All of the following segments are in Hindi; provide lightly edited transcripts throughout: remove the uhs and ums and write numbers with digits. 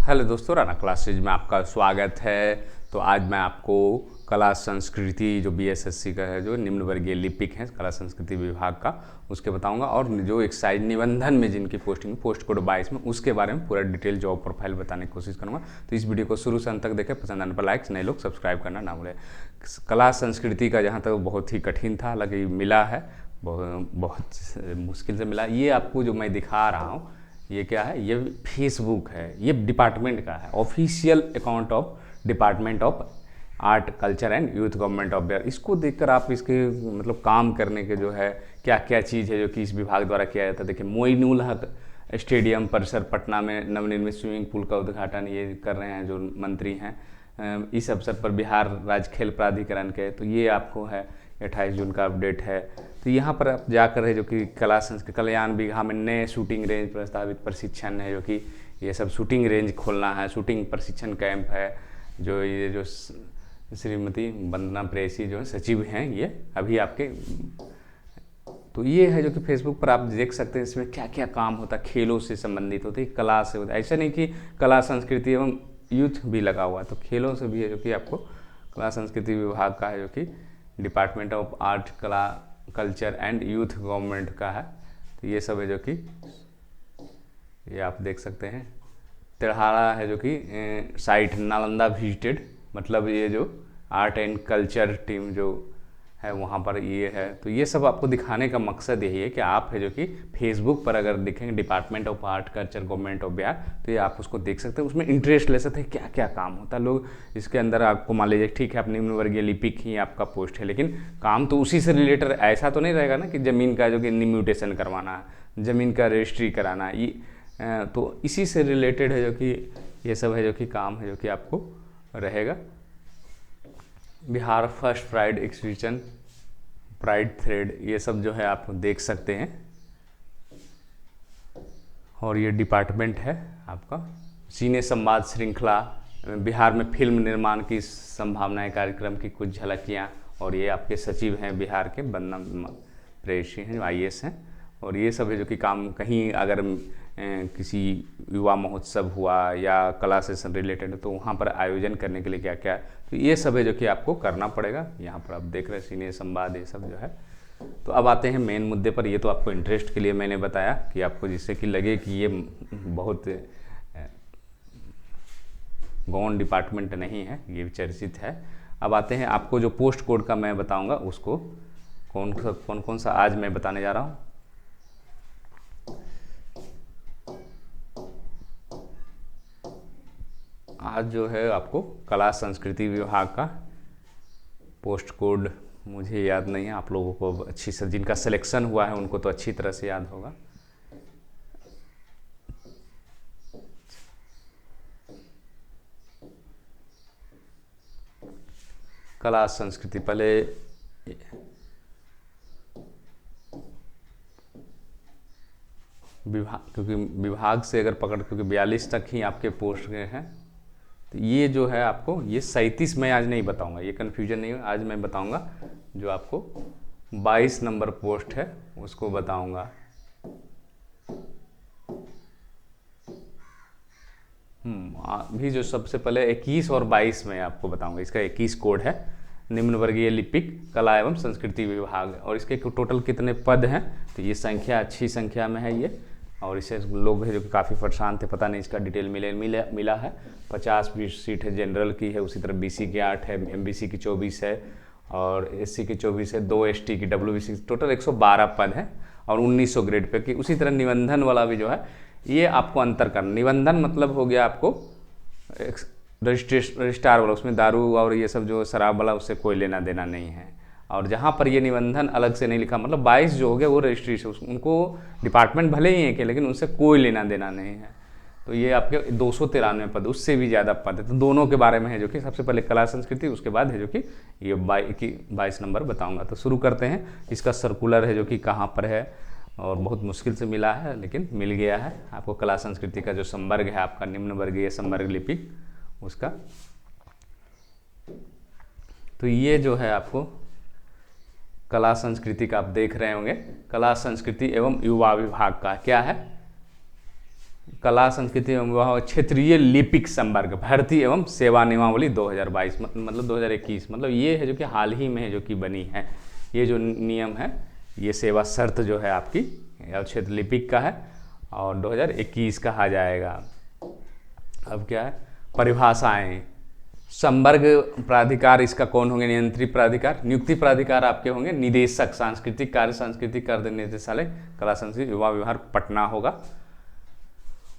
हेलो दोस्तों, राना क्लासेज में आपका स्वागत है। तो आज मैं आपको कला संस्कृति जो बीएसएससी का है, जो निम्न वर्गीय लिपिक है कला संस्कृति विभाग का, उसके बताऊंगा। और जो एक्साइज निबंधन में जिनकी पोस्टिंग पोस्ट कोड 22 में, उसके बारे में पूरा डिटेल जॉब प्रोफाइल बताने की कोशिश करूंगा। तो इस वीडियो को शुरू से अंत तक देखें, पसंद आने पर लाइक, नए लोग सब्सक्राइब करना ना भूलें। कला संस्कृति का जहाँ तक बहुत ही कठिन था, हालांकि मिला है, बहुत मुश्किल से मिला। ये आपको जो मैं दिखा रहा हूँ, ये क्या है? ये फेसबुक है, ये डिपार्टमेंट का है, official account of department of art culture and youth government of Bihar. इसको देखकर आप इसके मतलब काम करने के जो है क्या क्या चीज़ है जो कि इस विभाग द्वारा किया जाता है। देखिए, मोइनुल हक स्टेडियम परिसर पटना में नवनिर्मित स्विमिंग पूल का उद्घाटन ये कर रहे हैं जो मंत्री हैं। इस अवसर पर बिहार राज्य खेल प्राधिकरण के, तो ये आपको है 28 जून का अपडेट है। तो यहाँ पर आप जाकर है जो कि कला संस्कृति कल्याण विभाग में नए शूटिंग रेंज प्रस्तावित प्रशिक्षण है, जो कि ये सब शूटिंग रेंज खोलना है, शूटिंग प्रशिक्षण कैंप है। जो ये जो श्रीमती वंदना प्रेयसी जो है सचिव हैं, ये अभी आपके, तो ये है जो कि फेसबुक पर आप देख सकते हैं। इसमें क्या क्या काम होता है, खेलों से संबंधित होते हैं, कला से होता है। ऐसा नहीं कि कला संस्कृति एवं यूथ भी लगा हुआ है, तो खेलों से भी है जो कि आपको कला संस्कृति विभाग का है, जो कि डिपार्टमेंट ऑफ आर्ट कला कल्चर एंड यूथ गवर्नमेंट का है। तो ये सब है जो कि ये आप देख सकते हैं। तिरहाड़ा है जो कि साइट नालंदा विजिटेड, मतलब ये जो आर्ट एंड कल्चर टीम जो है वहाँ पर ये है। तो ये सब आपको दिखाने का मकसद यही है कि आप है जो कि फेसबुक पर अगर देखेंगे department of art culture government of Bihar, तो ये आप उसको देख सकते हैं, उसमें इंटरेस्ट ले सकते हैं क्या क्या काम होता है। लोग इसके अंदर आपको मान लीजिए ठीक है, आप निम्न वर्गीय लिपिक ही आपका पोस्ट है, लेकिन काम तो उसी से रिलेटेड, ऐसा तो नहीं रहेगा ना कि ज़मीन का जो कि म्यूटेशन करवाना है, ज़मीन का रजिस्ट्री कराना, ये तो इसी से रिलेटेड है जो कि ये सब है जो कि काम है जो कि आपको रहेगा। Bihar first pride exhibition, pride thread, ये सब जो है आप देख सकते हैं। और ये डिपार्टमेंट है आपका। सिने संवाद श्रृंखला, बिहार में फिल्म निर्माण की संभावनाएं, कार्यक्रम की कुछ झलकियां। और ये आपके सचिव हैं बिहार के, वंदना प्रेयसी हैं, आईएएस हैं। और ये सब है जो कि काम कहीं अगर किसी युवा महोत्सव हुआ या कला से रिलेटेड, तो वहाँ पर आयोजन करने के लिए क्या क्या, तो ये सब है जो कि आपको करना पड़ेगा। यहाँ पर आप देख रहे हैं सिने संवाद, ये सब जो है। तो अब आते हैं मेन मुद्दे पर। ये तो आपको इंटरेस्ट के लिए मैंने बताया कि आपको जिससे कि लगे कि ये बहुत गौण डिपार्टमेंट नहीं है, ये चर्चित है। अब आते हैं आपको जो पोस्ट कोड का मैं बताऊंगा, उसको कौन कौन सा आज मैं बताने जा रहा हूँ। आज जो है आपको कला संस्कृति विभाग का पोस्ट कोड मुझे याद नहीं है, आप लोगों को अच्छी से, जिनका सिलेक्शन हुआ है उनको तो अच्छी तरह से याद होगा। कला संस्कृति पहले विभाग, क्योंकि विभाग से अगर पकड़, क्योंकि 42 तक ही आपके पोस्ट गए हैं, तो ये जो है आपको, ये 37 मैं आज नहीं बताऊंगा, ये कन्फ्यूजन नहीं हो। आज मैं बताऊंगा जो आपको 22 नंबर पोस्ट है उसको बताऊंगा। अभी जो सबसे पहले 21 और 22 में आपको बताऊंगा। इसका 21 कोड है, निम्न वर्गीय लिपिक कला एवं संस्कृति विभाग। और इसके टोटल कितने पद हैं, तो ये संख्या अच्छी संख्या में है ये। और इसे लोग है जो कि काफ़ी परेशान थे, पता नहीं इसका डिटेल मिला है। 50 सीट है जनरल की है, उसी तरह बीसी की 8 है, एमबीसी की 24 है, और एससी की 24 है, 2 एसटी की, डब्ल्यूबीसी, टोटल 112 पद है और 1900 ग्रेड पे की। उसी तरह निबंधन वाला भी जो है, ये आपको अंतर करना। निबंधन मतलब हो गया आपको रजिस्ट्रार वाला, उसमें दारू और ये सब जो शराब वाला, उससे कोई लेना देना नहीं है। और जहाँ पर ये निबंधन अलग से नहीं लिखा, मतलब 22 जो हो गया वो रजिस्ट्रेशन, उनको डिपार्टमेंट भले ही है कि, लेकिन उनसे कोई लेना देना नहीं है। तो ये आपके 293 पद, उससे भी ज़्यादा पद है। तो दोनों के बारे में है जो कि सबसे पहले कला संस्कृति, उसके बाद है जो कि ये 22 नंबर बताऊँगा। तो शुरू करते हैं। इसका सर्कुलर है जो कि कहाँ पर है, और बहुत मुश्किल से मिला है, लेकिन मिल गया है आपको। कला संस्कृति का जो संवर्ग है आपका, निम्न वर्गीय संवर्ग लिपिक, उसका। तो ये जो है आपको कला संस्कृति का आप देख रहे होंगे, कला संस्कृति एवं युवा विभाग का क्या है, कला संस्कृति एवं विभाग क्षेत्रीय लिपिक संवर्ग भर्ती एवं सेवा नियमावली 2022 मतलब 2021, मतलब ये है जो कि हाल ही में है जो कि बनी है। ये जो नियम है, ये सेवा शर्त जो है आपकी क्षेत्र लिपिक का है और 2021 कहा जाएगा। अब क्या है, परिभाषाएं। संवर्ग प्राधिकार इसका कौन होंगे? नियंत्रित प्राधिकार। नियुक्ति प्राधिकार आपके होंगे निदेशक, सांस्कृतिक कार्य सांस्कृतिक कार्य निदेशालय कला संस्कृति युवा विभाग पटना होगा।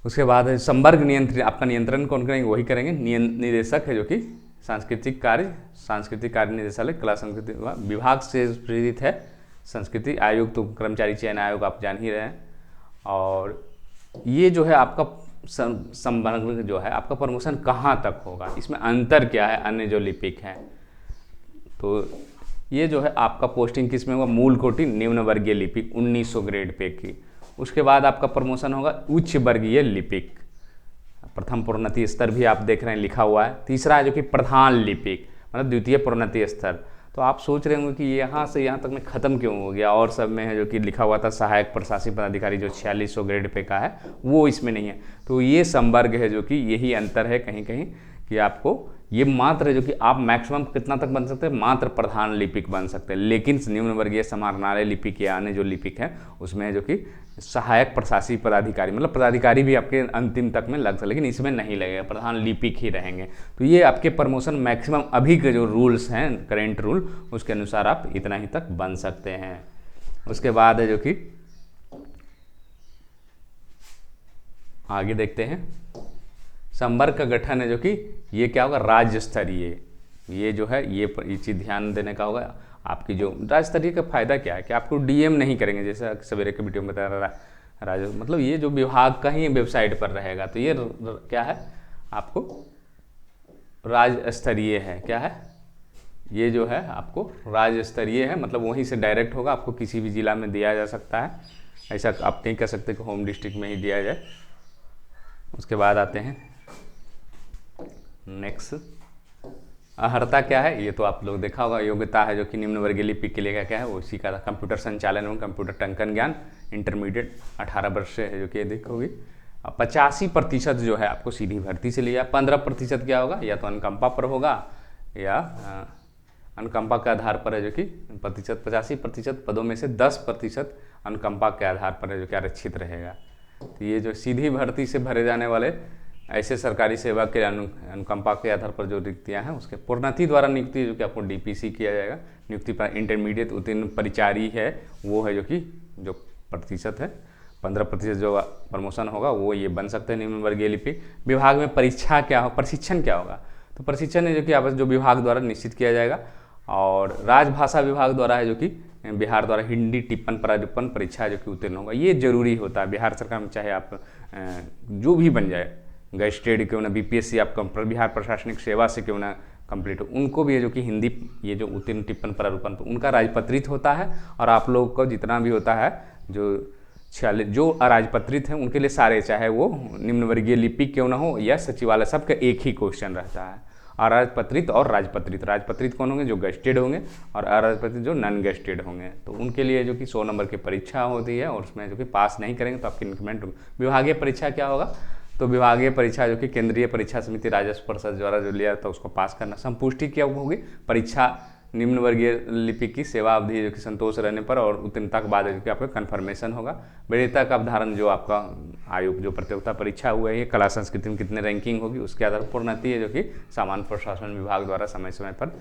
उसके बाद संवर्ग नियंत्रण, आपका नियंत्रण कौन करेंगे? वही करेंगे, निदेशक है जो कि सांस्कृतिक कार्य निदेशालय कला संस्कृति विभाग से प्रेरित है। संस्कृति आयोग तो कर्मचारी चयन आयोग आप जान ही रहे हैं। और ये जो है आपका संवर्ग जो है आपका प्रमोशन कहाँ तक होगा, इसमें अंतर क्या है अन्य जो लिपिक हैं? तो ये जो है आपका पोस्टिंग किस में होगा? मूल कोटि निम्न वर्गीय लिपिक 1900 ग्रेड पे की। उसके बाद आपका प्रमोशन होगा उच्च वर्गीय लिपिक, प्रथम प्रोन्नति स्तर भी आप देख रहे हैं लिखा हुआ है। तीसरा है जो कि प्रधान लिपिक मतलब द्वितीय प्रोन्नति स्तर। तो आप सोच रहे होंगे कि यहाँ से यहाँ तक में ख़त्म क्यों हो गया, और सब में है जो कि लिखा हुआ था सहायक प्रशासनिक पदाधिकारी जो 4600 ग्रेड पे का है वो इसमें नहीं है। तो ये संवर्ग है जो कि यही अंतर है कहीं कहीं कि आपको ये मात्र है जो कि आप मैक्सिमम कितना तक बन सकते हैं? मात्र प्रधान लिपिक बन सकते हैं। लेकिन निम्न वर्गीय समाहरणालय लिपिक या अन्य जो लिपिक है उसमें है जो कि सहायक प्रशासनिक पदाधिकारी मतलब पदाधिकारी भी आपके अंतिम तक में लग सकते, लेकिन इसमें नहीं लगेगा, प्रधान लिपिक ही रहेंगे। तो ये आपके प्रमोशन मैक्सिमम अभी के जो रूल्स हैं करेंट रूल उसके अनुसार आप इतना ही तक बन सकते हैं। उसके बाद है जो कि आगे देखते हैं संवर्ग का गठन है जो कि ये क्या होगा? राज्य स्तरीय। ये जो है ये चीज़ ध्यान देने का होगा। आपकी जो राज्य स्तरीय का फायदा क्या है कि आपको डीएम नहीं करेंगे, जैसे सवेरे के वीडियो में बता रहा राज्य मतलब ये जो विभाग का ही वेबसाइट पर रहेगा। तो ये क्या है आपको राज्य स्तरीय है, क्या है ये जो है आपको राज्य स्तरीय है, मतलब वहीं से डायरेक्ट होगा, आपको किसी भी जिला में दिया जा सकता है। ऐसा आप नहीं कह सकते कि होम डिस्ट्रिक्ट में ही दिया जाए। उसके बाद आते हैं नेक्स्ट, अर्हता क्या है? ये तो आप लोग देखा होगा। योग्यता है जो कि निम्न वर्गीय लिपिक के लिए क्या है वो इसी का था, कंप्यूटर संचालन एवं कंप्यूटर टंकन ज्ञान इंटरमीडिएट 18 वर्ष से है जो कि अधिक होगी। 85% जो है आपको सीधी भर्ती से लिया, 15% क्या होगा? या तो अनुकंपा पर होगा या अनुकंपा के आधार पर है जो कि 85% पदों में से 10% अनुकंपा के आधार पर है जो कि आरक्षित रहेगा। तो ये जो सीधी भर्ती से भरे जाने वाले ऐसे सरकारी सेवा के अनुकंपा के आधार पर जो रिक्तियां हैं उसके प्रोन्नति द्वारा नियुक्ति जो कि आपको डीपीसी किया जाएगा। नियुक्ति पर इंटरमीडिएट उत्तीर्ण परिचारी है वो है जो कि जो प्रतिशत है 15% जो प्रमोशन होगा वो ये बन सकते हैं निम्न वर्गीय लिपिक। विभाग में परीक्षा क्या हो, प्रशिक्षण क्या होगा? तो प्रशिक्षण है जो कि आप जो विभाग द्वारा निश्चित किया जाएगा और राजभाषा विभाग द्वारा है जो कि बिहार द्वारा हिंदी टिप्पण प्रारूपण परीक्षा जो कि उत्तीर्ण होगा। ये जरूरी होता है बिहार सरकार में, चाहे आप जो भी बन जाए, गैस्टेड क्यों ना, बीपीएससी आप बिहार प्रशासनिक सेवा से क्यों ना कंप्लीट हो, उनको भी है जो कि हिंदी ये जो उत्तीर्ण टिप्पण प्रारूपण तो उनका राजपत्रित होता है। और आप लोग को जितना भी होता है जो अराजपत्रित हैं उनके लिए सारे, चाहे वो निम्न वर्गीय लिपिक क्यों ना हो या सचिवालय, सबका एक ही क्वेश्चन रहता है, अराजपत्रित और राजपत्रित। राजपत्रित कौन होंगे? जो गेस्टेड होंगे, और अराजपत्रित जो नॉन गेस्टेड होंगे। तो उनके लिए जो कि 100 नंबर की परीक्षा होती है और उसमें जो कि पास नहीं करेंगे तो आपकी इंक्रीमेंट होगी। विभागीय परीक्षा क्या होगा? तो विभागीय परीक्षा जो कि केंद्रीय परीक्षा समिति राजस्व परिषद द्वारा जो लिया था उसको पास करना। संपुष्टि क्या होगी? परीक्षा निम्न वर्गीय लिपिक की सेवा अवधि जो कि संतोष रहने पर और उत्तीर्णता के बाद जो कि आपका कन्फर्मेशन होगा। वरीयता का अवधारण जो आपका आयोग जो प्रतियोगिता परीक्षा हुआ है, कला संस्कृति में कितने रैंकिंग होगी उसके आधार पर प्रोन्नति है जो कि सामान्य प्रशासन विभाग द्वारा समय समय पर।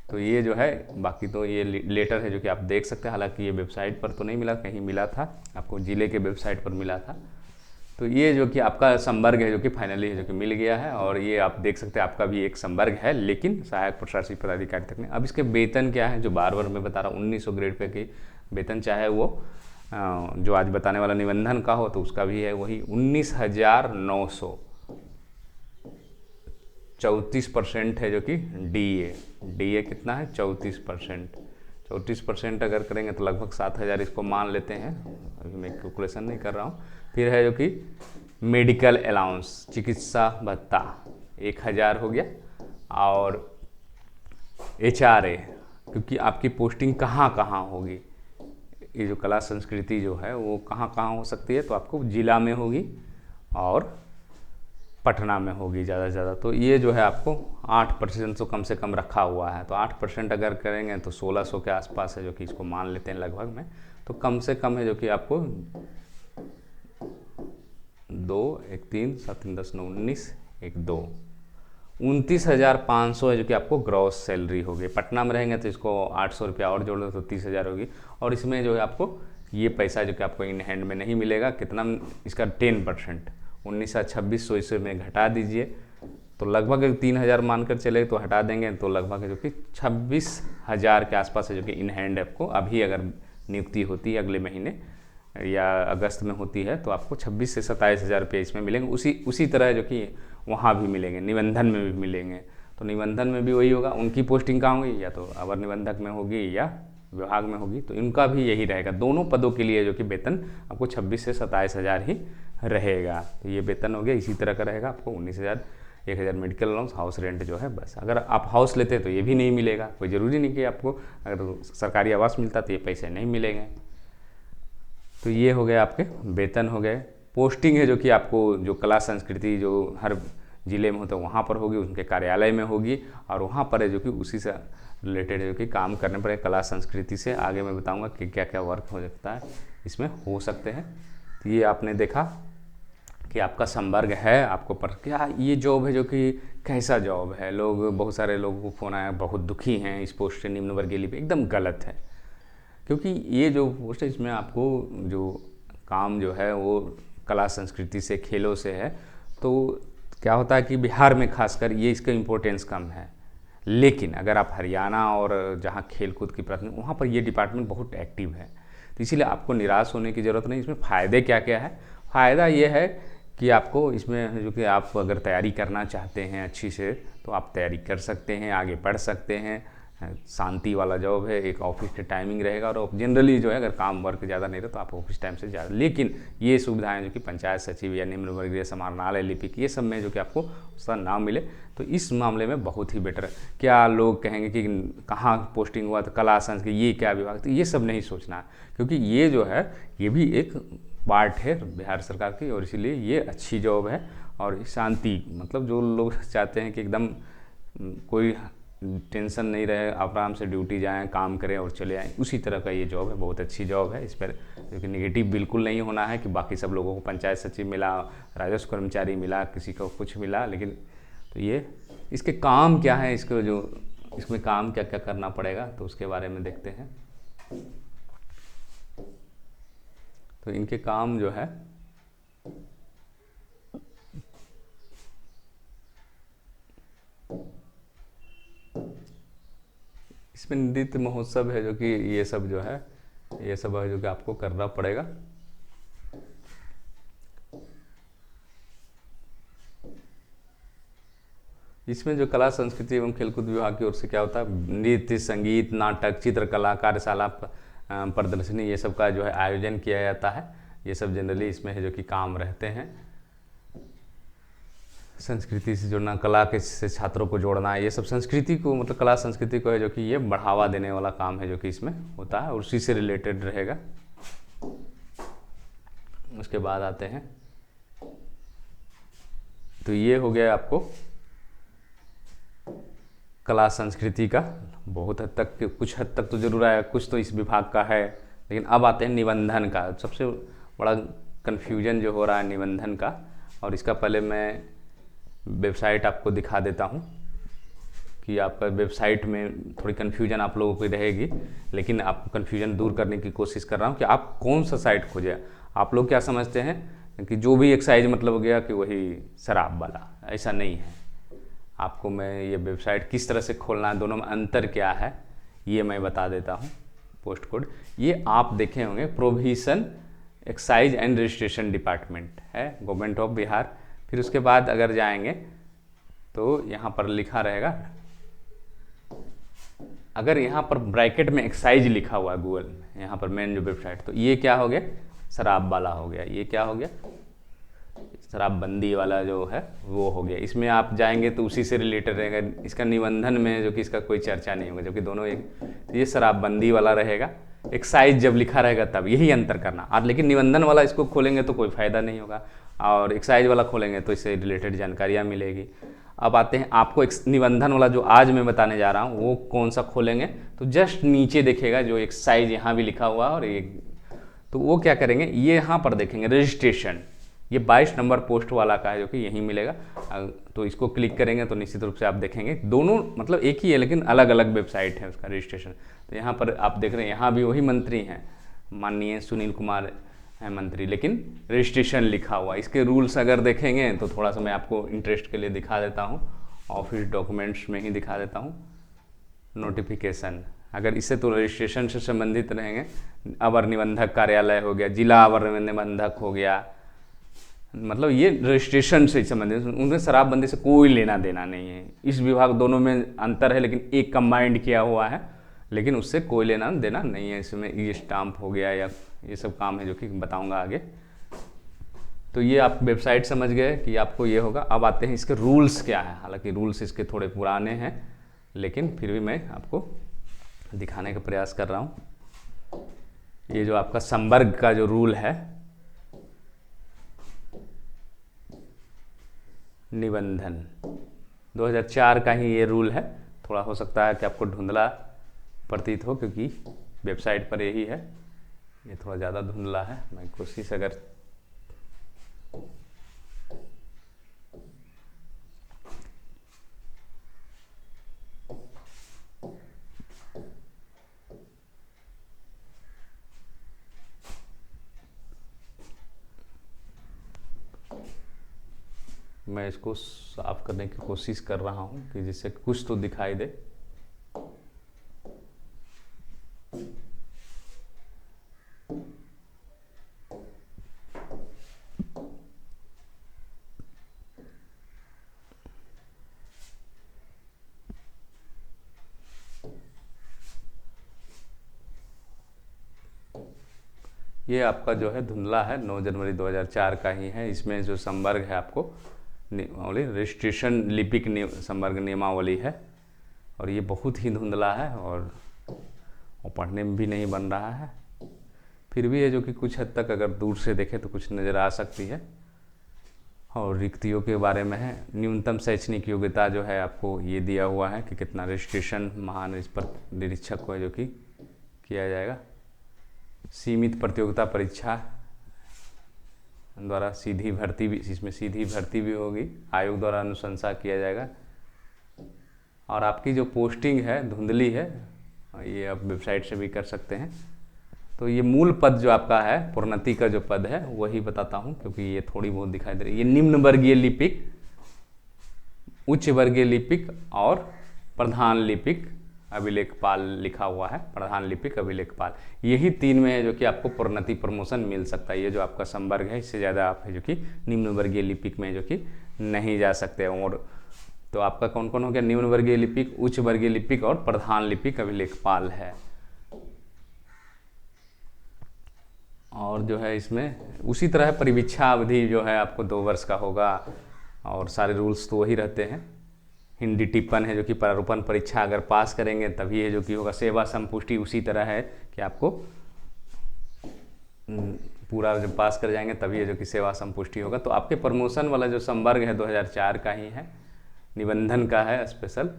तो ये जो है बाकी तो ये लेटर है जो कि आप देख सकते हैं। हालांकि ये वेबसाइट पर तो नहीं मिला, कहीं मिला था आपको, जिले के वेबसाइट पर मिला था। तो ये जो कि आपका संवर्ग है जो कि फाइनली है जो कि मिल गया है और ये आप देख सकते हैं आपका भी एक संवर्ग है, लेकिन सहायक प्रशासनिक पदाधिकारी तक नहीं। अब इसके वेतन क्या है जो बार बार मैं बता रहा हूँ, 1900 ग्रेड पे की वेतन, चाहे वो जो आज बताने वाला निबंधन का हो तो उसका भी है वही 19,900। 34% है जो कि डीए कितना है? 34%। 34% अगर करेंगे तो लगभग 7,000 इसको मान लेते हैं, अभी मैं कैलकुलेशन नहीं कर रहा हूँ। फिर है जो कि मेडिकल अलाउंस, चिकित्सा भत्ता 1,000 हो गया। और HRA, क्योंकि आपकी पोस्टिंग कहाँ कहाँ होगी, ये जो कला संस्कृति जो है वो कहाँ कहाँ हो सकती है, तो आपको जिला में होगी और पटना में होगी ज़्यादा से ज़्यादा। तो ये जो है आपको 8% तो कम से कम रखा हुआ है। तो 8% अगर करेंगे तो 1600 के आसपास है, जो कि इसको मान लेते हैं लगभग में। तो कम से कम है जो कि आपको 2 1 3 7 3 10 9 19 1 2 29,500 है जो कि आपको ग्रॉस सैलरी होगी। पटना में रहेंगे तो इसको 800 रुपया और जोड़ लो तो 30,000 होगी। और इसमें जो है आपको ये पैसा जो कि आपको इन हैंड में नहीं मिलेगा, कितना इसका 10% 19,2600 इसमें घटा दीजिए तो लगभग 3,000 मानकर चले तो हटा देंगे तो लगभग जो कि 26,000 के आसपास है जो कि इन हैंड आपको अभी अगर नियुक्ति होती है अगले महीने या अगस्त में होती है तो आपको 26 से 27,000 रुपये इसमें मिलेंगे। उसी तरह जो कि वहाँ भी मिलेंगे, निबंधन में भी मिलेंगे। तो निबंधन में भी वही होगा, उनकी पोस्टिंग कहाँ होगी, या तो अवर निबंधक में होगी या विभाग में होगी, तो इनका भी यही रहेगा। दोनों पदों के लिए जो कि वेतन आपको 26 से 27,000 ही रहेगा। तो ये वेतन हो गया, इसी तरह का रहेगा आपको 19,000, 1,000 मेडिकल अलाउंस, हाउस रेंट जो है बस। अगर आप हाउस लेते तो ये भी नहीं मिलेगा, कोई ज़रूरी नहीं कि आपको अगर सरकारी आवास मिलता तो ये पैसे नहीं मिलेंगे। तो ये हो गए आपके वेतन हो गए। पोस्टिंग है जो कि आपको जो कला संस्कृति जो हर ज़िले में होता है वहाँ पर होगी, उनके कार्यालय में होगी और वहाँ पर है जो कि उसी से रिलेटेड जो कि काम करने पड़ेगा। कला संस्कृति से आगे मैं बताऊँगा कि क्या क्या वर्क हो सकता है इसमें हो सकते हैं। तो ये आपने देखा कि आपका संवर्ग है, आपको पर क्या ये जॉब है जो कि कैसा जॉब है। बहुत सारे लोगों को फ़ोन आया, बहुत दुखी हैं इस पोस्ट से, निम्न वर्गीय लिपि। एकदम गलत है, क्योंकि ये जो पोस्ट है इसमें आपको जो काम जो है वो कला संस्कृति से, खेलों से है। तो क्या होता है कि बिहार में खासकर ये इसका इम्पोर्टेंस कम है, लेकिन अगर आप हरियाणा और जहाँ खेल कूद की प्राथमिक, वहाँ पर ये डिपार्टमेंट बहुत एक्टिव है। तो इसीलिए आपको निराश होने की ज़रूरत नहीं। इसमें फ़ायदे क्या क्या है? फ़ायदा ये है कि आपको इसमें जो कि आप अगर तैयारी करना चाहते हैं अच्छी से तो आप तैयारी कर सकते हैं, आगे बढ़ सकते हैं। शांति वाला जॉब है, एक ऑफिस के टाइमिंग रहेगा और जनरली जो है अगर काम वर्क ज़्यादा नहीं रहे तो आप ऑफिस टाइम से ज़्यादा। लेकिन ये सुविधाएं जो कि पंचायत सचिव या निम्न वर्गीय समाहरणालय लिपिक ये सब में जो कि आपको उसका नाम मिले, तो इस मामले में बहुत ही बेटर है। क्या लोग कहेंगे कि कहाँ पोस्टिंग हुआ तो कला संस्कृति ये क्या विभाग, तो ये सब नहीं सोचना, क्योंकि ये जो है ये भी एक पार्ट है बिहार सरकार की और इसीलिए ये अच्छी जॉब है। और शांति मतलब जो लोग चाहते हैं कि एकदम कोई टेंशन नहीं रहे, आराम से ड्यूटी जाएं, काम करें और चले आएं, उसी तरह का ये जॉब है। बहुत अच्छी जॉब है। इस पर क्योंकि नेगेटिव बिल्कुल नहीं होना है कि बाकी सब लोगों को पंचायत सचिव मिला, राजस्व कर्मचारी मिला, किसी को कुछ मिला। लेकिन तो ये इसके काम क्या है, इसको जो इसमें काम क्या क्या करना पड़ेगा तो उसके बारे में देखते हैं। तो इनके काम जो है इसमें नृत्य महोत्सव है जो कि ये सब जो है ये सब है जो कि आपको करना पड़ेगा। इसमें जो कला संस्कृति एवं खेलकूद विभाग की ओर से क्या होता है, नृत्य, संगीत, नाटक, चित्रकला, कार्यशाला, प्रदर्शनी ये सब का जो है आयोजन किया जाता है। ये सब जनरली इसमें है जो कि काम रहते हैं। संस्कृति से जुड़ना, कला के से छात्रों को जोड़ना, ये सब संस्कृति को मतलब कला संस्कृति को है जो कि ये बढ़ावा देने वाला काम है जो कि इसमें होता है और उसी से रिलेटेड रहेगा। उसके बाद आते हैं तो ये हो गया आपको कला संस्कृति का। बहुत हद तक, कुछ हद तक तो जरूर आया, कुछ तो इस विभाग का है। लेकिन अब आते हैं निबंधन का। सबसे बड़ा कन्फ्यूजन जो हो रहा है निबंधन का, और इसका पहले मैं वेबसाइट आपको दिखा देता हूँ कि आपका वेबसाइट में थोड़ी कन्फ्यूजन आप लोगों की रहेगी, लेकिन आपको कन्फ्यूजन दूर करने की कोशिश कर रहा हूँ कि आप कौन सा साइट खोजें। आप लोग क्या समझते हैं कि जो भी एक्साइज मतलब हो गया कि वही शराब वाला, ऐसा नहीं है। आपको मैं ये वेबसाइट किस तरह से खोलना है, दोनों में अंतर क्या है ये मैं बता देता हूँ। पोस्ट कोड ये आप देखे होंगे, provision excise and registration department है, गवर्नमेंट ऑफ बिहार। फिर उसके बाद अगर जाएंगे तो यहाँ पर लिखा रहेगा, अगर यहाँ पर ब्रैकेट में एक्साइज लिखा हुआ है गूगल में, यहाँ पर मेन जो वेबसाइट, तो ये क्या हो गया, शराब वाला हो गया। ये क्या हो गया, शराबबंदी वाला जो है वो हो गया। इसमें आप जाएंगे तो उसी से रिलेटेड रहेगा। इसका निबंधन में जो कि इसका कोई चर्चा नहीं होगा, जबकि दोनों एक, तो ये शराबबंदी वाला रहेगा। एक्साइज जब लिखा रहेगा तब यही अंतर करना। और लेकिन निबंधन वाला इसको खोलेंगे तो कोई फ़ायदा नहीं होगा। और एक्साइज वाला खोलेंगे तो इससे रिलेटेड जानकारियाँ मिलेगी। अब आते हैं आपको एक निबंधन वाला जो आज मैं बताने जा रहा हूँ वो कौन सा खोलेंगे, तो जस्ट नीचे देखेगा जो एक्साइज यहाँ भी लिखा हुआ है और ये, तो वो क्या करेंगे, ये यहाँ पर देखेंगे रजिस्ट्रेशन, ये 22 नंबर पोस्ट वाला का है जो कि यहीं मिलेगा। तो इसको क्लिक करेंगे तो निश्चित रूप से आप देखेंगे दोनों मतलब एक ही है लेकिन अलग अलग वेबसाइट है उसका रजिस्ट्रेशन। तो यहाँ पर आप देख रहे हैं यहाँ भी वही मंत्री हैं, माननीय सुनील कुमार है मंत्री, लेकिन रजिस्ट्रेशन लिखा हुआ। इसके रूल्स अगर देखेंगे तो थोड़ा सा मैं आपको इंटरेस्ट के लिए दिखा देता हूँ, ऑफिस डॉक्यूमेंट्स में ही दिखा देता हूँ। नोटिफिकेशन, अगर इससे तो रजिस्ट्रेशन से संबंधित रहेंगे, अवर निबंधक कार्यालय हो गया, जिला अवर निबंधक हो गया, मतलब ये रजिस्ट्रेशन से संबंधित, उनमें शराबबंदी से कोई लेना देना नहीं है। इस विभाग दोनों में अंतर है लेकिन एक कंबाइंड किया हुआ है, लेकिन उससे कोई लेना देना नहीं है। इसमें ई स्टाम्प हो गया या ये सब काम है जो कि बताऊंगा आगे। तो ये आप वेबसाइट समझ गए कि आपको ये होगा। अब आते हैं इसके रूल्स क्या है, हालांकि रूल्स इसके थोड़े पुराने हैं लेकिन फिर भी मैं आपको दिखाने का प्रयास कर रहा हूँ। ये जो आपका संवर्ग का जो रूल है, निबंधन 2004 का ही ये रूल है। थोड़ा हो सकता है कि आपको धुंधला प्रतीत हो क्योंकि वेबसाइट पर यही है, ये थोड़ा ज़्यादा धुंधला है। मैं कोशिश अगर मैं इसको साफ करने की कोशिश कर रहा हूँ कि जिससे कुछ तो दिखाई दे। ये आपका जो है धुंधला है, 9 जनवरी 2004 का ही है। इसमें जो संवर्ग है आपको रजिस्ट्रेशन लिपिक संवर्ग नियमावली है और ये बहुत ही धुंधला है और पढ़ने में भी नहीं बन रहा है। फिर भी है जो कि कुछ हद तक अगर दूर से देखें तो कुछ नज़र आ सकती है। और रिक्तियों के बारे में है, न्यूनतम शैक्षणिक योग्यता जो है आपको ये दिया हुआ है कि कितना रजिस्ट्रेशन महानिरीक्षक को है जो कि किया जाएगा। सीमित प्रतियोगिता परीक्षा द्वारा सीधी भर्ती भी, इसमें सीधी भर्ती भी होगी, आयोग द्वारा अनुशंसा किया जाएगा। और आपकी जो पोस्टिंग है धुंधली है, ये आप वेबसाइट से भी कर सकते हैं। तो ये मूल पद जो आपका है, प्रोन्नति का जो पद है वही बताता हूँ क्योंकि ये थोड़ी बहुत दिखाई दे रही है। ये निम्न वर्गीय लिपिक, उच्च वर्गीय लिपिक और प्रधान लिपिक अभिलेखपाल लिखा हुआ है। प्रधान लिपिक अभिलेखपाल, यही 3 में है जो कि आपको प्रोन्नति प्रमोशन मिल सकता है। ये जो आपका संवर्ग है इससे ज़्यादा आप है जो कि निम्न वर्गीय लिपिक में जो कि नहीं जा सकते। और तो आपका कौन कौन हो गया, निम्न वर्गीय लिपिक, उच्च वर्गीय लिपिक और प्रधान लिपिक अभिलेखपाल है। और जो है इसमें उसी तरह परिवीक्षा अवधि जो है आपको 2 वर्ष का होगा और सारे रूल्स तो वही रहते हैं। हिंदी टिप्पण है जो कि प्रारूपण परीक्षा अगर पास करेंगे तभी है जो कि होगा। सेवा संपुष्टि उसी तरह है कि आपको पूरा जब पास कर जाएंगे तभी है जो कि सेवा संपुष्टि होगा। तो आपके प्रमोशन वाला जो संवर्ग है 2004 का ही है, निबंधन का है स्पेशल।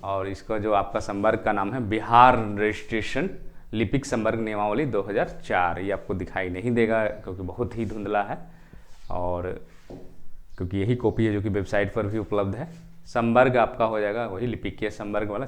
और इसका जो आपका संवर्ग का नाम है बिहार रजिस्ट्रेशन लिपिक संवर्ग नियमावली 2004। ये आपको दिखाई नहीं देगा क्योंकि बहुत ही धुंधला है और क्योंकि यही कॉपी है जो कि वेबसाइट पर भी उपलब्ध है। संवर्ग आपका हो जाएगा वही लिपिकीय संवर्ग वाला।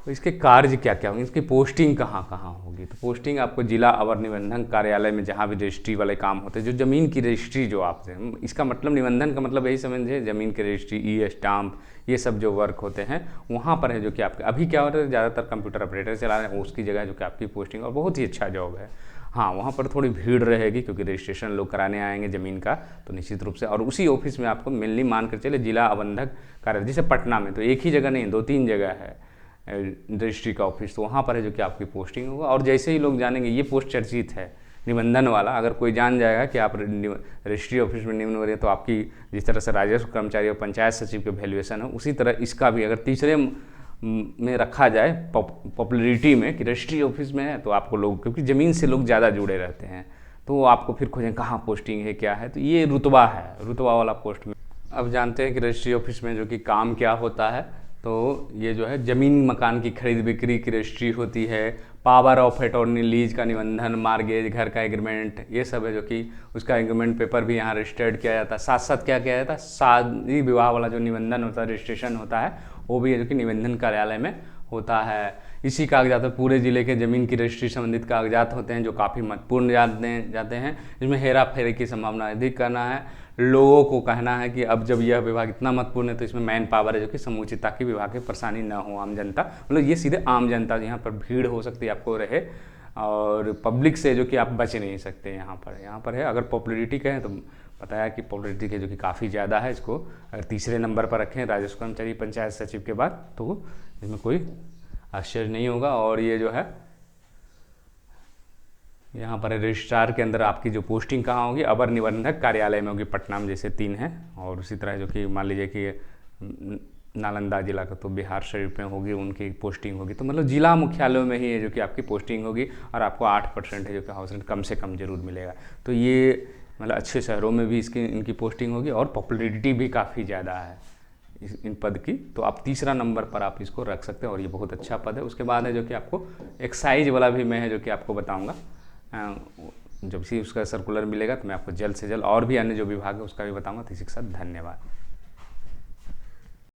तो इसके कार्य क्या क्या होंगे, इसकी पोस्टिंग कहाँ कहाँ होगी, तो पोस्टिंग आपको जिला अवर निबंधन कार्यालय में जहाँ भी रजिस्ट्री वाले काम होते हैं, जो ज़मीन की रजिस्ट्री जो आपसे, इसका मतलब निबंधन का मतलब यही समझिए ज़मीन की रजिस्ट्री, ई स्टाम्प, ये सब जो वर्क होते हैं वहाँ पर है जो कि आपके अभी क्या हो रहा है, ज़्यादातर कंप्यूटर ऑपरेटर चला रहे हैं, उसकी जगह जो कि आपकी पोस्टिंग, और बहुत ही अच्छा जॉब है। हाँ, वहाँ पर थोड़ी भीड़ रहेगी क्योंकि रजिस्ट्रेशन लोग कराने आएंगे ज़मीन का, तो निश्चित रूप से। और उसी ऑफिस में आपको मिलनी, मान कर चले जिला अबंधक कार्यालय, जैसे पटना में तो एक ही जगह नहीं 2-3 जगह है रजिस्ट्री का ऑफिस, तो वहाँ पर है जो कि आपकी पोस्टिंग होगा। और जैसे ही लोग जानेंगे, ये पोस्ट चर्चित है निबंधन वाला, अगर कोई जान जाएगा कि आप रजिस्ट्री ऑफिस में निम्न वर्गीय, तो आपकी जिस तरह से राजस्व कर्मचारी और पंचायत सचिव के वैल्यूएशन है, उसी तरह इसका भी अगर तीसरे में रखा जाए पॉपुलरिटी में कि रजिस्ट्री ऑफिस में है, तो आपको लोग, क्योंकि ज़मीन से लोग ज़्यादा जुड़े रहते हैं, तो आपको फिर खोजें कहाँ पोस्टिंग है क्या है, तो ये रुतबा है, रुतबा वाला पोस्ट में। अब जानते हैं कि रजिस्ट्री ऑफिस में जो कि काम क्या होता है, तो ये जो है ज़मीन मकान की खरीद बिक्री की रजिस्ट्री होती है, पावर ऑफ अटॉर्नी, लीज का निबंधन, मार्गेज, घर का एग्रीमेंट, ये सब है जो कि उसका एग्रीमेंट पेपर भी यहाँ रजिस्टर्ड किया जाता है। साथ साथ क्या किया जाता है, शादी विवाह वाला जो निबंधन होता है, रजिस्ट्रेशन होता है, वो भी है जो कि निबंधन कार्यालय में होता है। इसी कागजात में पूरे ज़िले के ज़मीन की रजिस्ट्री संबंधित कागजात होते हैं जो काफ़ी महत्वपूर्ण जाते हैं। इसमें हेरा फेरी की संभावना अधिक करना है। लोगों को कहना है कि अब जब यह विभाग इतना महत्वपूर्ण है तो इसमें मैन पावर है जो कि समुचित, ताकि विभाग की परेशानी ना हो आम जनता, मतलब ये सीधे आम जनता, यहाँ पर भीड़ हो सकती है आपको रहे, और पब्लिक से जो कि आप बच नहीं सकते। यहाँ पर है, अगर पॉपुलरिटी कहें तो बताया कि पॉपुलरिटी के जो कि काफ़ी ज़्यादा है, इसको अगर तीसरे नंबर पर रखें राजस्व कर्मचारी पंचायत सचिव के बाद, तो इसमें कोई आश्चर्य नहीं होगा। और ये जो है यहाँ पर रजिस्ट्रार के अंदर आपकी जो पोस्टिंग कहाँ होगी, अवर निबंधक कार्यालय में होगी, पटना में जैसे 3 है, और उसी तरह जो कि मान लीजिए कि नालंदा जिला का तो बिहार शरीफ में होगी, उनकी पोस्टिंग होगी। तो मतलब जिला मुख्यालयों में ही है जो कि आपकी पोस्टिंग होगी, और आपको 8% है जो कि हाउस रेंट कम से कम जरूर मिलेगा। तो ये मतलब अच्छे शहरों में भी इनकी पोस्टिंग होगी, और पॉपुलरिटी भी काफ़ी ज़्यादा है इन पद की, तो आप तीसरा नंबर पर आप इसको रख सकते हैं, और ये बहुत अच्छा पद है। उसके बाद है जो कि आपको एक्साइज वाला भी मैं है जो कि आपको बताऊँगा, जब से उसका सर्कुलर मिलेगा तो मैं आपको जल्द से जल्द, और भी अन्य जो विभाग है उसका भी बताऊँगा। तो इसी के साथ धन्यवाद।